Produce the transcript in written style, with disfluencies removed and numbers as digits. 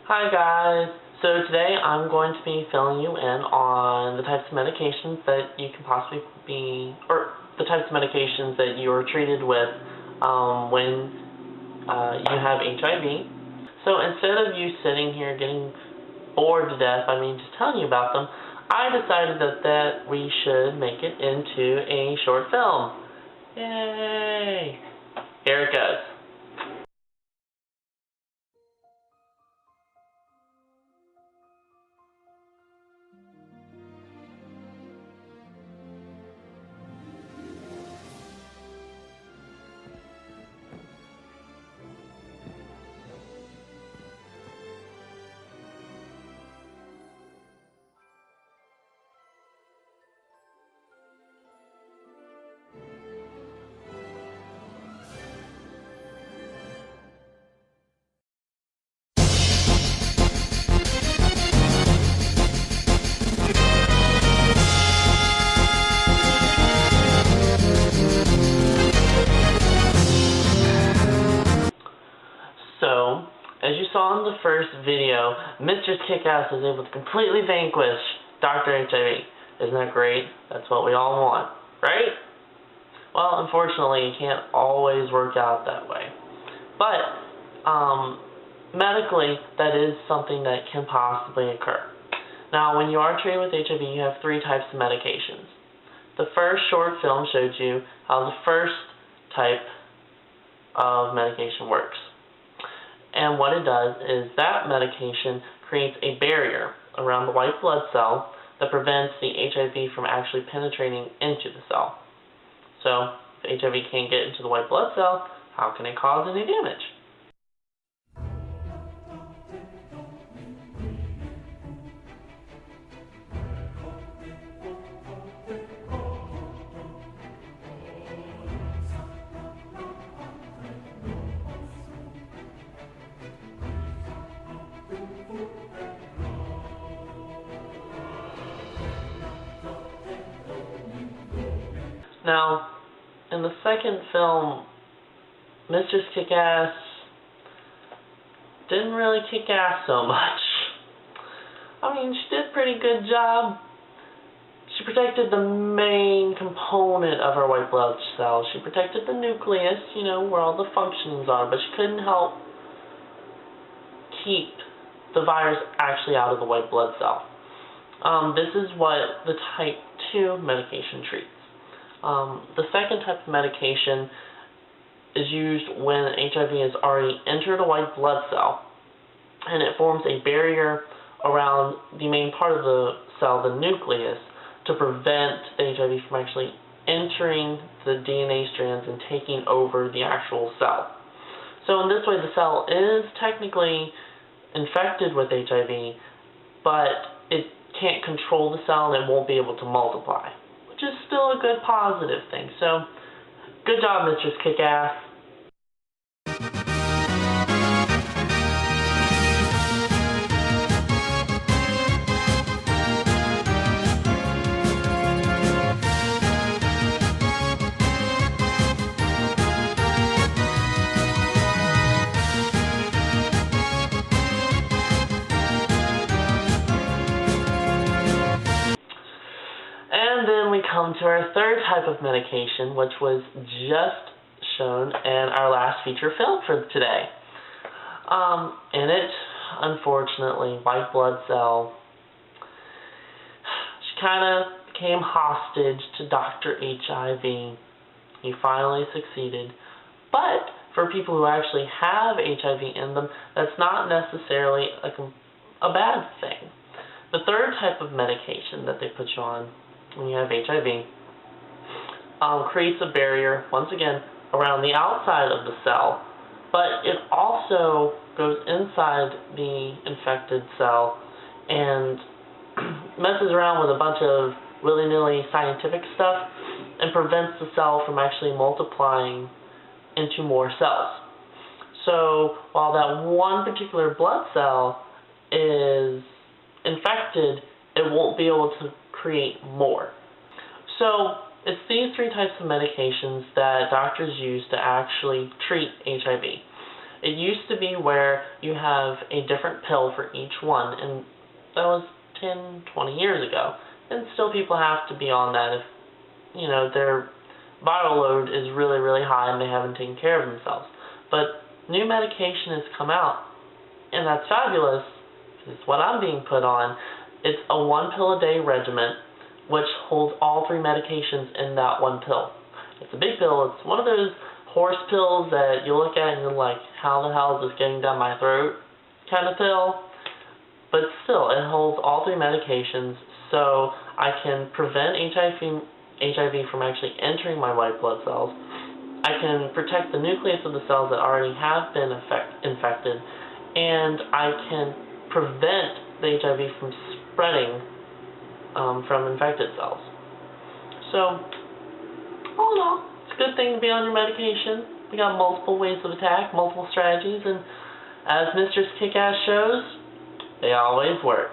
Hi guys! So today I'm going to be filling you in on the types of medications that you can possibly be, or the types of medications that you are treated with when you have HIV. So instead of you sitting here getting bored to death by me just telling you about them, I decided that we should make it into a short film. Yay! Here it goes. So, as you saw in the first video, Mr. Kickass was able to completely vanquish Dr. HIV. Isn't that great? That's what we all want, right? Well, unfortunately, it can't always work out that way. But, medically, that is something that can possibly occur. Now, when you are treated with HIV, you have three types of medications. The first short film showed you how the first type of medication works. And what it does is that medication creates a barrier around the white blood cell that prevents the HIV from actually penetrating into the cell. So, if HIV can't get into the white blood cell, how can it cause any damage? Now, in the second film, Mistress Kickass didn't really kick ass so much. I mean, she did a pretty good job. She protected the main component of her white blood cells. She protected the nucleus, you know, where all the functions are, but she couldn't help keep the virus actually out of the white blood cell. This is what the type 2 medication treats. The second type of medication is used when HIV has already entered a white blood cell, and it forms a barrier around the main part of the cell, the nucleus, to prevent the HIV from actually entering the DNA strands and taking over the actual cell. So in this way, the cell is technically infected with HIV, but it can't control the cell and it won't be able to multiply, which is still a good positive thing. So, good job, Mistress Kickass. And then we come to our third type of medication, which was just shown in our last feature film for today. In it, unfortunately, white blood cell, she kind of became hostage to Dr. HIV. He finally succeeded. But for people who actually have HIV in them, that's not necessarily a bad thing. The third type of medication that they put you on when you have HIV creates a barrier, once again, around the outside of the cell, but it also goes inside the infected cell and messes around with a bunch of willy-nilly scientific stuff and prevents the cell from actually multiplying into more cells. So while that one particular blood cell is infected, it won't be able to create more. So it's these three types of medications that doctors use to actually treat HIV. It used to be where you have a different pill for each one, and that was 10, 20 years ago. And still people have to be on that if, their viral load is really, really high and they haven't taken care of themselves. But new medication has come out, and that's fabulous. It's what I'm being put on. It's a 1 pill a day regimen, which holds all 3 medications in that 1 pill. It's a big pill. It's one of those horse pills that you look at and you're like, how the hell is this getting down my throat kind of pill? But still, it holds all 3 medications, so I can prevent HIV from actually entering my white blood cells. I can protect the nucleus of the cells that already have been infected, and I can prevent the HIV from spreading from infected cells. So, all in all, it's a good thing to be on your medication. We got multiple ways of attack, multiple strategies, and as Mistress Kickass shows, they always work.